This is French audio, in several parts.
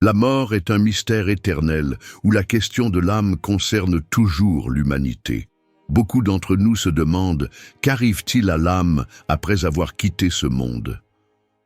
La mort est un mystère éternel où la question de l'âme concerne toujours l'humanité. Beaucoup d'entre nous se demandent qu'arrive-t-il à l'âme après avoir quitté ce monde.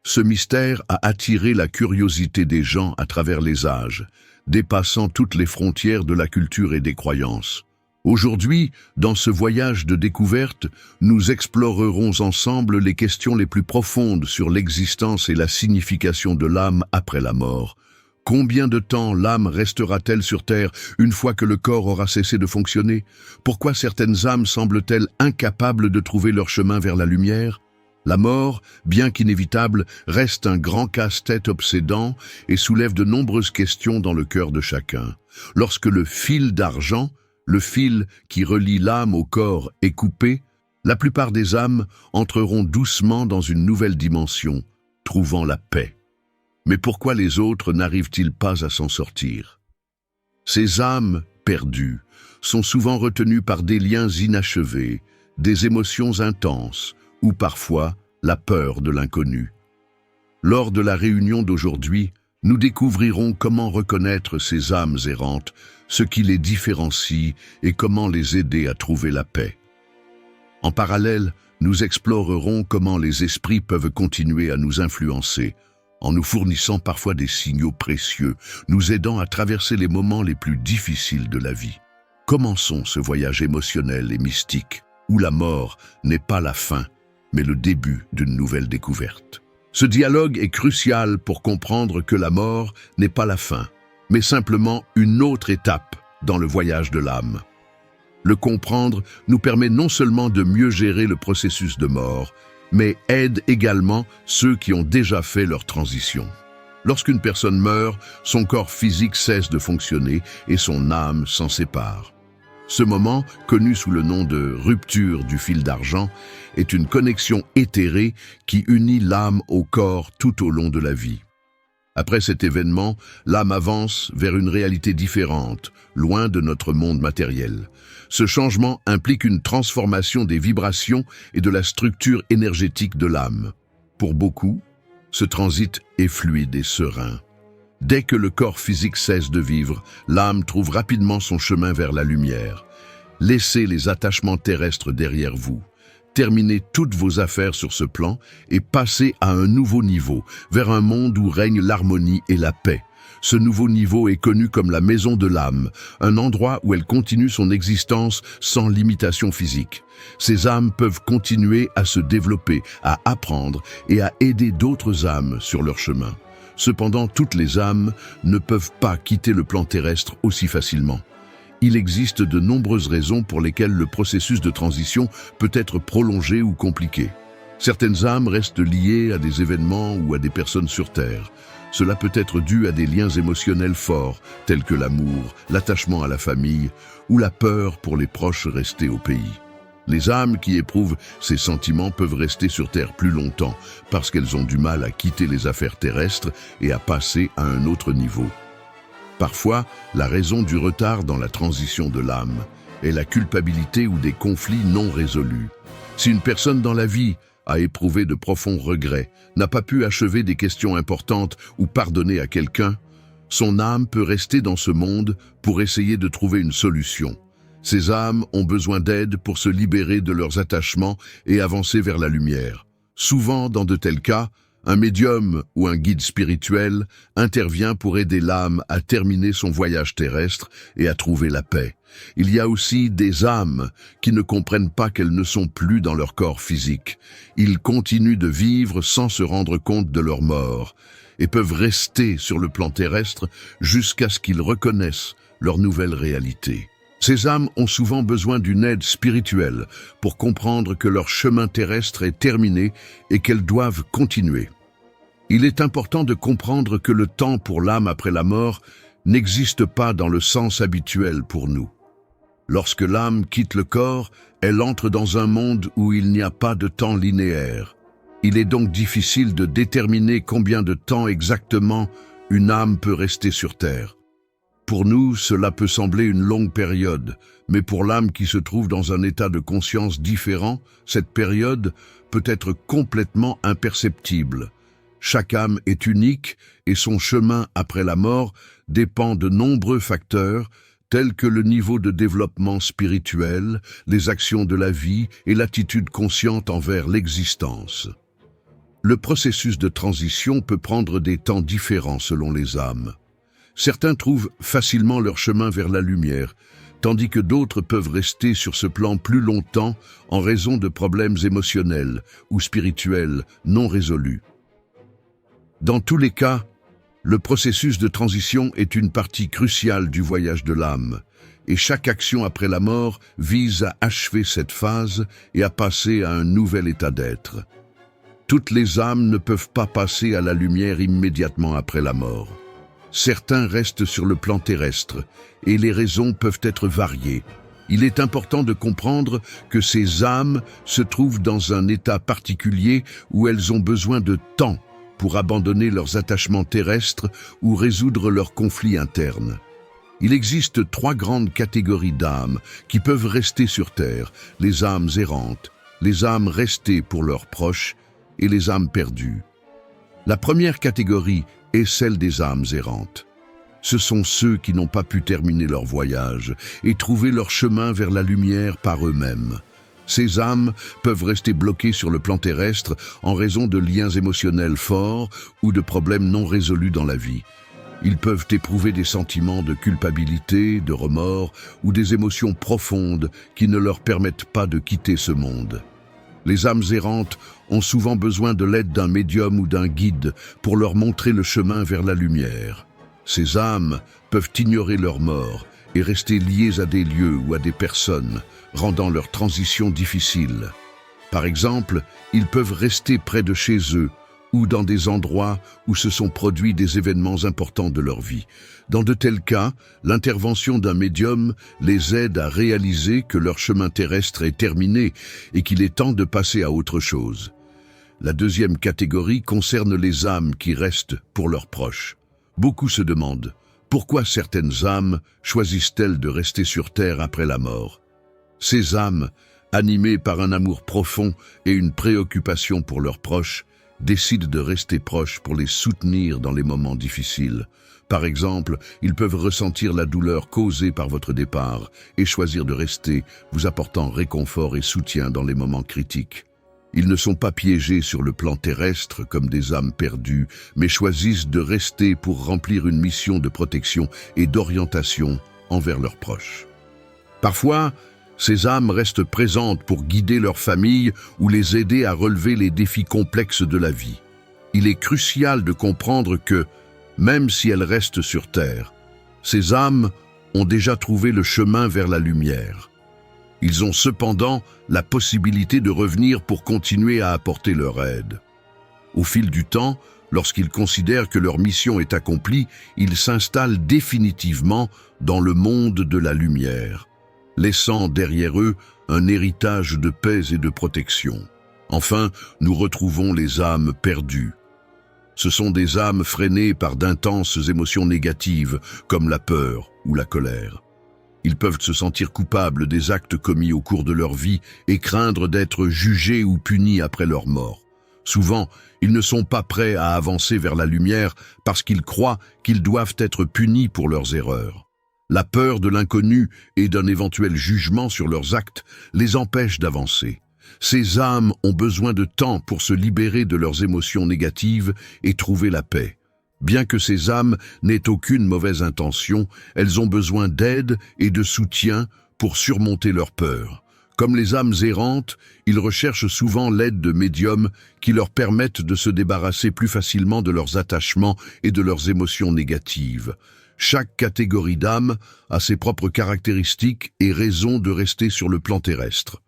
Ce mystère a attiré la curiosité des gens à travers les âges, dépassant toutes les frontières de la culture et des croyances. Aujourd'hui, dans ce voyage de découverte, nous explorerons ensemble les questions les plus profondes sur l'existence et la signification de l'âme après la mort. Combien de temps l'âme restera-t-elle sur Terre une fois que le corps aura cessé de fonctionner? Pourquoi certaines âmes semblent-elles incapables de trouver leur chemin vers la lumière? La mort, bien qu'inévitable, reste un grand casse-tête obsédant et soulève de nombreuses questions dans le cœur de chacun. Lorsque le fil d'argent, le fil qui relie l'âme au corps, est coupé, la plupart des âmes entreront doucement dans une nouvelle dimension, trouvant la paix. Mais pourquoi les autres n'arrivent-ils pas à s'en sortir? Ces âmes perdues sont souvent retenues par des liens inachevés, des émotions intenses ou parfois la peur de l'inconnu. Lors de la réunion d'aujourd'hui, nous découvrirons comment reconnaître ces âmes errantes, ce qui les différencie et comment les aider à trouver la paix. En parallèle, nous explorerons comment les esprits peuvent continuer à nous influencer, en nous fournissant parfois des signaux précieux, nous aidant à traverser les moments les plus difficiles de la vie. Commençons ce voyage émotionnel et mystique, où la mort n'est pas la fin, mais le début d'une nouvelle découverte. Ce dialogue est crucial pour comprendre que la mort n'est pas la fin, mais simplement une autre étape dans le voyage de l'âme. Le comprendre nous permet non seulement de mieux gérer le processus de mort, mais aide également ceux qui ont déjà fait leur transition. Lorsqu'une personne meurt, son corps physique cesse de fonctionner et son âme s'en sépare. Ce moment, connu sous le nom de rupture du fil d'argent, est une connexion éthérée qui unit l'âme au corps tout au long de la vie. Après cet événement, l'âme avance vers une réalité différente, loin de notre monde matériel. Ce changement implique une transformation des vibrations et de la structure énergétique de l'âme. Pour beaucoup, ce transit est fluide et serein. Dès que le corps physique cesse de vivre, l'âme trouve rapidement son chemin vers la lumière. Laissez les attachements terrestres derrière vous. Terminez toutes vos affaires sur ce plan et passez à un nouveau niveau, vers un monde où règne l'harmonie et la paix. Ce nouveau niveau est connu comme la maison de l'âme, un endroit où elle continue son existence sans limitation physique. Ces âmes peuvent continuer à se développer, à apprendre et à aider d'autres âmes sur leur chemin. Cependant, toutes les âmes ne peuvent pas quitter le plan terrestre aussi facilement. Il existe de nombreuses raisons pour lesquelles le processus de transition peut être prolongé ou compliqué. Certaines âmes restent liées à des événements ou à des personnes sur Terre. Cela peut être dû à des liens émotionnels forts, tels que l'amour, l'attachement à la famille ou la peur pour les proches restés au pays. Les âmes qui éprouvent ces sentiments peuvent rester sur Terre plus longtemps parce qu'elles ont du mal à quitter les affaires terrestres et à passer à un autre niveau. Parfois, la raison du retard dans la transition de l'âme est la culpabilité ou des conflits non résolus. Si une personne dans la vie a éprouvé de profonds regrets, n'a pas pu achever des questions importantes ou pardonner à quelqu'un, son âme peut rester dans ce monde pour essayer de trouver une solution. Ces âmes ont besoin d'aide pour se libérer de leurs attachements et avancer vers la lumière. Souvent, dans de tels cas, un médium ou un guide spirituel intervient pour aider l'âme à terminer son voyage terrestre et à trouver la paix. Il y a aussi des âmes qui ne comprennent pas qu'elles ne sont plus dans leur corps physique. Ils continuent de vivre sans se rendre compte de leur mort et peuvent rester sur le plan terrestre jusqu'à ce qu'ils reconnaissent leur nouvelle réalité. Ces âmes ont souvent besoin d'une aide spirituelle pour comprendre que leur chemin terrestre est terminé et qu'elles doivent continuer. Il est important de comprendre que le temps pour l'âme après la mort n'existe pas dans le sens habituel pour nous. Lorsque l'âme quitte le corps, elle entre dans un monde où il n'y a pas de temps linéaire. Il est donc difficile de déterminer combien de temps exactement une âme peut rester sur Terre. Pour nous, cela peut sembler une longue période, mais pour l'âme qui se trouve dans un état de conscience différent, cette période peut être complètement imperceptible. Chaque âme est unique et son chemin après la mort dépend de nombreux facteurs tels que le niveau de développement spirituel, les actions de la vie et l'attitude consciente envers l'existence. Le processus de transition peut prendre des temps différents selon les âmes. Certains trouvent facilement leur chemin vers la lumière, tandis que d'autres peuvent rester sur ce plan plus longtemps en raison de problèmes émotionnels ou spirituels non résolus. Dans tous les cas, le processus de transition est une partie cruciale du voyage de l'âme, et chaque action après la mort vise à achever cette phase et à passer à un nouvel état d'être. Toutes les âmes ne peuvent pas passer à la lumière immédiatement après la mort. Certains restent sur le plan terrestre, et les raisons peuvent être variées. Il est important de comprendre que ces âmes se trouvent dans un état particulier où elles ont besoin de temps pour abandonner leurs attachements terrestres ou résoudre leurs conflits internes. Il existe 3 grandes catégories d'âmes qui peuvent rester sur Terre: les âmes errantes, les âmes restées pour leurs proches et les âmes perdues. La première catégorie est celle des âmes errantes. Ce sont ceux qui n'ont pas pu terminer leur voyage et trouver leur chemin vers la lumière par eux-mêmes. Ces âmes peuvent rester bloquées sur le plan terrestre en raison de liens émotionnels forts ou de problèmes non résolus dans la vie. Ils peuvent éprouver des sentiments de culpabilité, de remords ou des émotions profondes qui ne leur permettent pas de quitter ce monde. Les âmes errantes ont souvent besoin de l'aide d'un médium ou d'un guide pour leur montrer le chemin vers la lumière. Ces âmes peuvent ignorer leur mort et rester liées à des lieux ou à des personnes, rendant leur transition difficile. Par exemple, ils peuvent rester près de chez eux ou dans des endroits où se sont produits des événements importants de leur vie. Dans de tels cas, l'intervention d'un médium les aide à réaliser que leur chemin terrestre est terminé et qu'il est temps de passer à autre chose. La deuxième catégorie concerne les âmes qui restent pour leurs proches. Beaucoup se demandent pourquoi certaines âmes choisissent-elles de rester sur Terre après la mort. Ces âmes, animées par un amour profond et une préoccupation pour leurs proches, décident de rester proches pour les soutenir dans les moments difficiles. Par exemple, ils peuvent ressentir la douleur causée par votre départ et choisir de rester, vous apportant réconfort et soutien dans les moments critiques. Ils ne sont pas piégés sur le plan terrestre comme des âmes perdues, mais choisissent de rester pour remplir une mission de protection et d'orientation envers leurs proches. Parfois, ces âmes restent présentes pour guider leur famille ou les aider à relever les défis complexes de la vie. Il est crucial de comprendre que, même si elles restent sur Terre, ces âmes ont déjà trouvé le chemin vers la lumière. Ils ont cependant la possibilité de revenir pour continuer à apporter leur aide. Au fil du temps, lorsqu'ils considèrent que leur mission est accomplie, ils s'installent définitivement dans le monde de la lumière, laissant derrière eux un héritage de paix et de protection. Enfin, nous retrouvons les âmes perdues. Ce sont des âmes freinées par d'intenses émotions négatives, comme la peur ou la colère. Ils peuvent se sentir coupables des actes commis au cours de leur vie et craindre d'être jugés ou punis après leur mort. Souvent, ils ne sont pas prêts à avancer vers la lumière parce qu'ils croient qu'ils doivent être punis pour leurs erreurs. La peur de l'inconnu et d'un éventuel jugement sur leurs actes les empêche d'avancer. Ces âmes ont besoin de temps pour se libérer de leurs émotions négatives et trouver la paix. Bien que ces âmes n'aient aucune mauvaise intention, elles ont besoin d'aide et de soutien pour surmonter leur peur. Comme les âmes errantes, ils recherchent souvent l'aide de médiums qui leur permettent de se débarrasser plus facilement de leurs attachements et de leurs émotions négatives. Chaque catégorie d'âmes a ses propres caractéristiques et raisons de rester sur le plan terrestre.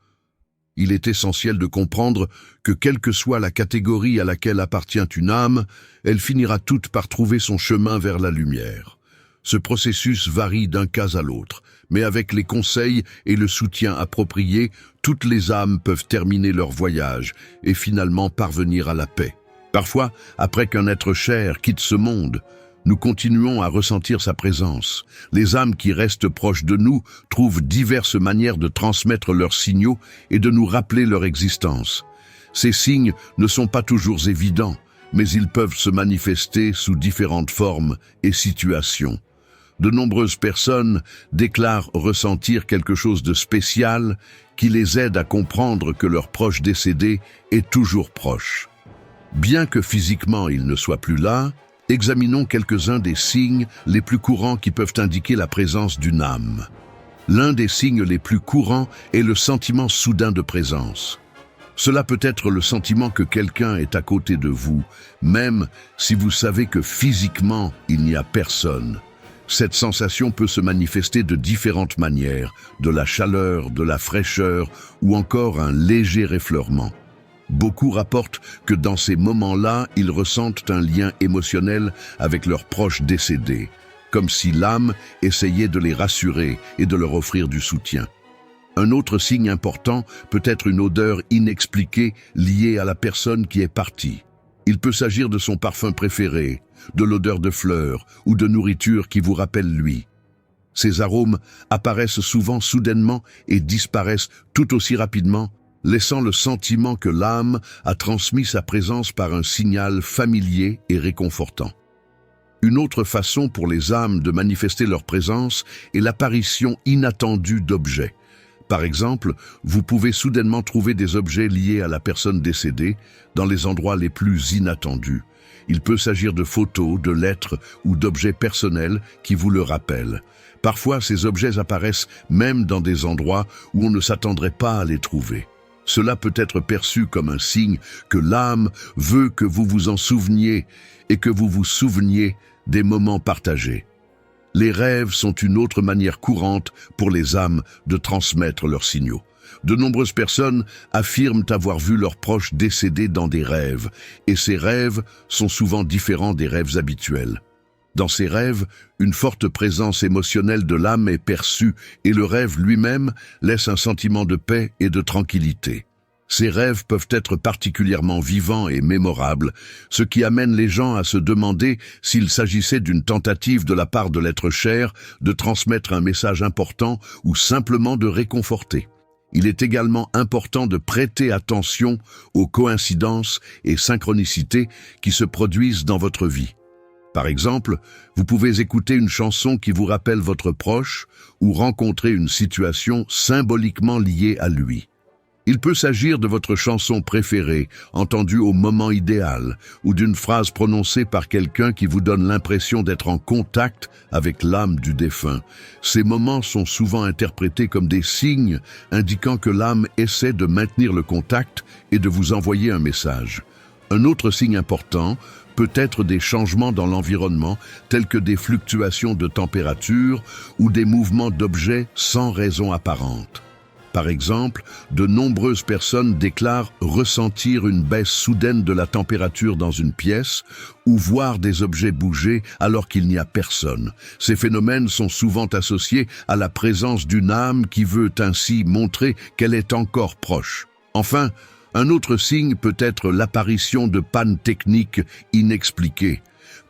Il est essentiel de comprendre que quelle que soit la catégorie à laquelle appartient une âme, elle finira toute par trouver son chemin vers la lumière. Ce processus varie d'un cas à l'autre, mais avec les conseils et le soutien appropriés, toutes les âmes peuvent terminer leur voyage et finalement parvenir à la paix. Parfois, après qu'un être cher quitte ce monde, nous continuons à ressentir sa présence. Les âmes qui restent proches de nous trouvent diverses manières de transmettre leurs signaux et de nous rappeler leur existence. Ces signes ne sont pas toujours évidents, mais ils peuvent se manifester sous différentes formes et situations. De nombreuses personnes déclarent ressentir quelque chose de spécial qui les aide à comprendre que leur proche décédé est toujours proche. Bien que physiquement il ne soit plus là, examinons quelques-uns des signes les plus courants qui peuvent indiquer la présence d'une âme. L'un des signes les plus courants est le sentiment soudain de présence. Cela peut être le sentiment que quelqu'un est à côté de vous, même si vous savez que physiquement il n'y a personne. Cette sensation peut se manifester de différentes manières, de la chaleur, de la fraîcheur ou encore un léger effleurement. Beaucoup rapportent que dans ces moments-là, ils ressentent un lien émotionnel avec leurs proches décédés, comme si l'âme essayait de les rassurer et de leur offrir du soutien. Un autre signe important peut être une odeur inexpliquée liée à la personne qui est partie. Il peut s'agir de son parfum préféré, de l'odeur de fleurs ou de nourriture qui vous rappelle lui. Ces arômes apparaissent souvent soudainement et disparaissent tout aussi rapidement, laissant le sentiment que l'âme a transmis sa présence par un signal familier et réconfortant. Une autre façon pour les âmes de manifester leur présence est l'apparition inattendue d'objets. Par exemple, vous pouvez soudainement trouver des objets liés à la personne décédée dans les endroits les plus inattendus. Il peut s'agir de photos, de lettres ou d'objets personnels qui vous le rappellent. Parfois, ces objets apparaissent même dans des endroits où on ne s'attendrait pas à les trouver. Cela peut être perçu comme un signe que l'âme veut que vous vous en souveniez et que vous vous souveniez des moments partagés. Les rêves sont une autre manière courante pour les âmes de transmettre leurs signaux. De nombreuses personnes affirment avoir vu leurs proches décédés dans des rêves, et ces rêves sont souvent différents des rêves habituels. Dans ces rêves, une forte présence émotionnelle de l'âme est perçue et le rêve lui-même laisse un sentiment de paix et de tranquillité. Ces rêves peuvent être particulièrement vivants et mémorables, ce qui amène les gens à se demander s'il s'agissait d'une tentative de la part de l'être cher de transmettre un message important ou simplement de réconforter. Il est également important de prêter attention aux coïncidences et synchronicités qui se produisent dans votre vie. Par exemple, vous pouvez écouter une chanson qui vous rappelle votre proche ou rencontrer une situation symboliquement liée à lui. Il peut s'agir de votre chanson préférée, entendue au moment idéal, ou d'une phrase prononcée par quelqu'un qui vous donne l'impression d'être en contact avec l'âme du défunt. Ces moments sont souvent interprétés comme des signes indiquant que l'âme essaie de maintenir le contact et de vous envoyer un message. Un autre signe important peut être des changements dans l'environnement, tels que des fluctuations de température ou des mouvements d'objets sans raison apparente. Par exemple, de nombreuses personnes déclarent ressentir une baisse soudaine de la température dans une pièce ou voir des objets bouger alors qu'il n'y a personne. Ces phénomènes sont souvent associés à la présence d'une âme qui veut ainsi montrer qu'elle est encore proche. Enfin, un autre signe peut être l'apparition de pannes techniques inexpliquées.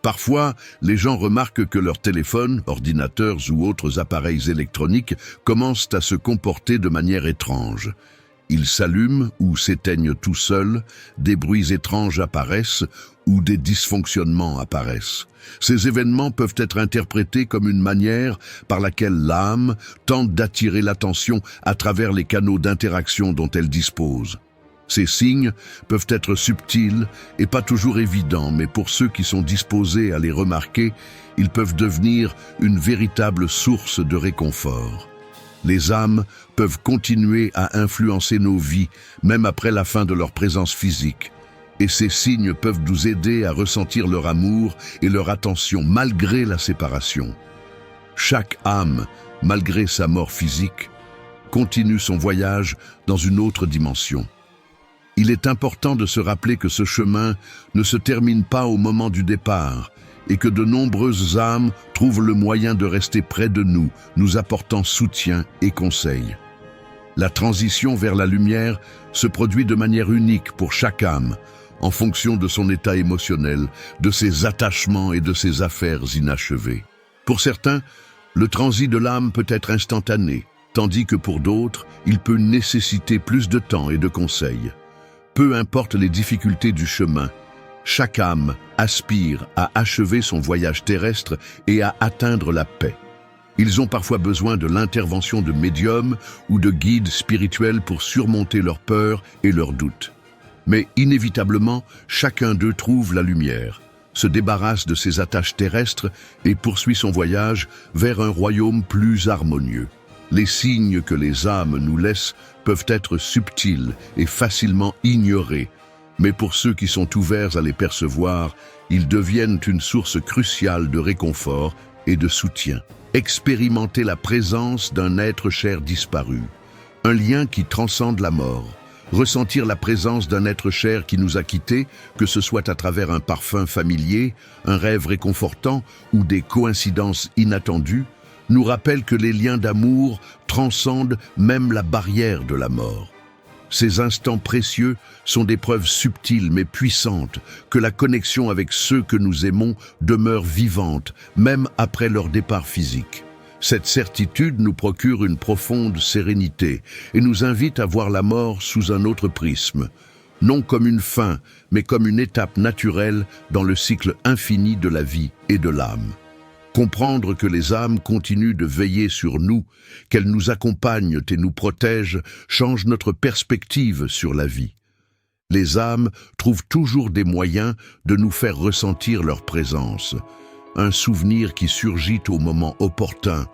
Parfois, les gens remarquent que leurs téléphones, ordinateurs ou autres appareils électroniques commencent à se comporter de manière étrange. Ils s'allument ou s'éteignent tout seuls, des bruits étranges apparaissent ou des dysfonctionnements apparaissent. Ces événements peuvent être interprétés comme une manière par laquelle l'âme tente d'attirer l'attention à travers les canaux d'interaction dont elle dispose. Ces signes peuvent être subtils et pas toujours évidents, mais pour ceux qui sont disposés à les remarquer, ils peuvent devenir une véritable source de réconfort. Les âmes peuvent continuer à influencer nos vies, même après la fin de leur présence physique. Et ces signes peuvent nous aider à ressentir leur amour et leur attention malgré la séparation. Chaque âme, malgré sa mort physique, continue son voyage dans une autre dimension. Il est important de se rappeler que ce chemin ne se termine pas au moment du départ et que de nombreuses âmes trouvent le moyen de rester près de nous, nous apportant soutien et conseil. La transition vers la lumière se produit de manière unique pour chaque âme, en fonction de son état émotionnel, de ses attachements et de ses affaires inachevées. Pour certains, le transit de l'âme peut être instantané, tandis que pour d'autres, il peut nécessiter plus de temps et de conseils. Peu importe les difficultés du chemin, Chaque âme aspire à achever son voyage terrestre et à atteindre la paix. Ils ont parfois besoin de l'intervention de médiums ou de guides spirituels pour surmonter leurs peurs et leurs doutes. Mais inévitablement, chacun d'eux trouve la lumière, se débarrasse de ses attaches terrestres et poursuit son voyage vers un royaume plus harmonieux. Les signes que les âmes nous laissent peuvent être subtils et facilement ignorés, mais pour ceux qui sont ouverts à les percevoir, ils deviennent une source cruciale de réconfort et de soutien. Expérimenter la présence d'un être cher disparu, un lien qui transcende la mort, ressentir la présence d'un être cher qui nous a quittés, que ce soit à travers un parfum familier, un rêve réconfortant ou des coïncidences inattendues, nous rappelle que les liens d'amour transcendent même la barrière de la mort. Ces instants précieux sont des preuves subtiles mais puissantes que la connexion avec ceux que nous aimons demeure vivante, même après leur départ physique. Cette certitude nous procure une profonde sérénité et nous invite à voir la mort sous un autre prisme, non comme une fin, mais comme une étape naturelle dans le cycle infini de la vie et de l'âme. Comprendre que les âmes continuent de veiller sur nous, qu'elles nous accompagnent et nous protègent, change notre perspective sur la vie. Les âmes trouvent toujours des moyens de nous faire ressentir leur présence. Un souvenir qui surgit au moment opportun,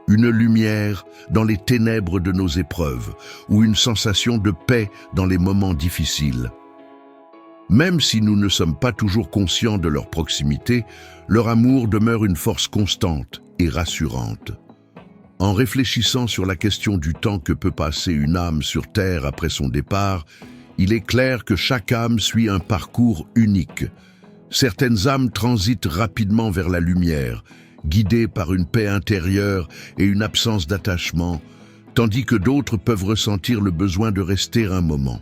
une lumière dans les ténèbres de nos épreuves, ou une sensation de paix dans les moments difficiles. Même si nous ne sommes pas toujours conscients de leur proximité, leur amour demeure une force constante et rassurante. En réfléchissant sur la question du temps que peut passer une âme sur Terre après son départ, il est clair que chaque âme suit un parcours unique. Certaines âmes transitent rapidement vers la lumière, guidées par une paix intérieure et une absence d'attachement, tandis que d'autres peuvent ressentir le besoin de rester un moment.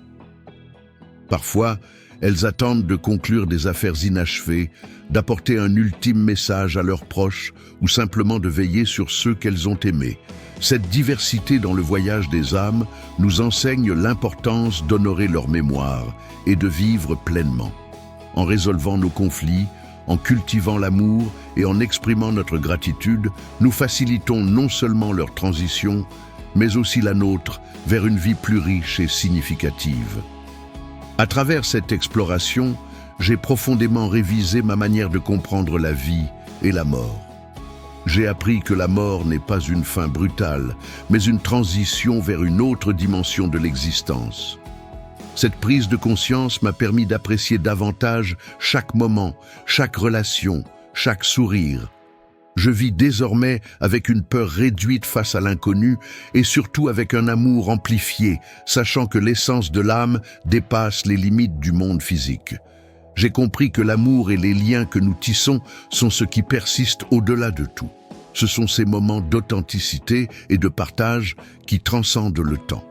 Parfois, elles attendent de conclure des affaires inachevées, d'apporter un ultime message à leurs proches ou simplement de veiller sur ceux qu'elles ont aimés. Cette diversité dans le voyage des âmes nous enseigne l'importance d'honorer leur mémoire et de vivre pleinement. En résolvant nos conflits, en cultivant l'amour et en exprimant notre gratitude, nous facilitons non seulement leur transition, mais aussi la nôtre vers une vie plus riche et significative. À travers cette exploration, j'ai profondément révisé ma manière de comprendre la vie et la mort. J'ai appris que la mort n'est pas une fin brutale, mais une transition vers une autre dimension de l'existence. Cette prise de conscience m'a permis d'apprécier davantage chaque moment, chaque relation, chaque sourire. Je vis désormais avec une peur réduite face à l'inconnu et surtout avec un amour amplifié, sachant que l'essence de l'âme dépasse les limites du monde physique. J'ai compris que l'amour et les liens que nous tissons sont ce qui persiste au-delà de tout. Ce sont ces moments d'authenticité et de partage qui transcendent le temps.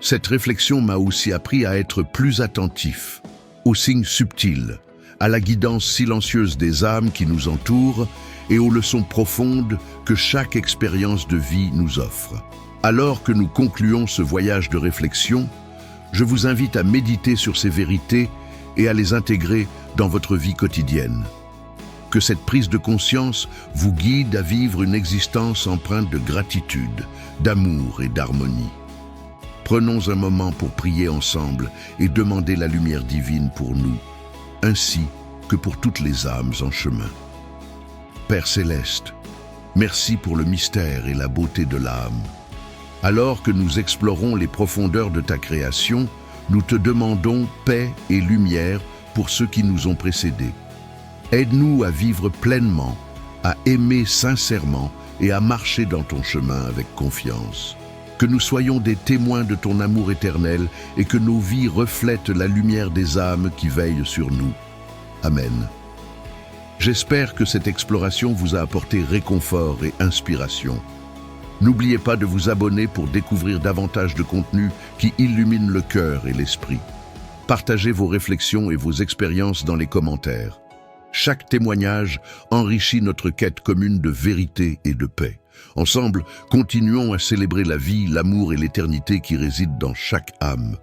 Cette réflexion m'a aussi appris à être plus attentif aux signes subtils, à la guidance silencieuse des âmes qui nous entourent et aux leçons profondes que chaque expérience de vie nous offre. Alors que nous concluons ce voyage de réflexion, je vous invite à méditer sur ces vérités et à les intégrer dans votre vie quotidienne. Que cette prise de conscience vous guide à vivre une existence empreinte de gratitude, d'amour et d'harmonie. Prenons un moment pour prier ensemble et demander la lumière divine pour nous, ainsi que pour toutes les âmes en chemin. Père Céleste, merci pour le mystère et la beauté de l'âme. Alors que nous explorons les profondeurs de ta création, nous te demandons paix et lumière pour ceux qui nous ont précédés. Aide-nous à vivre pleinement, à aimer sincèrement et à marcher dans ton chemin avec confiance. Que nous soyons des témoins de ton amour éternel et que nos vies reflètent la lumière des âmes qui veillent sur nous. Amen. J'espère que cette exploration vous a apporté réconfort et inspiration. N'oubliez pas de vous abonner pour découvrir davantage de contenu qui illumine le cœur et l'esprit. Partagez vos réflexions et vos expériences dans les commentaires. Chaque témoignage enrichit notre quête commune de vérité et de paix. Ensemble, continuons à célébrer la vie, l'amour et l'éternité qui résident dans chaque âme.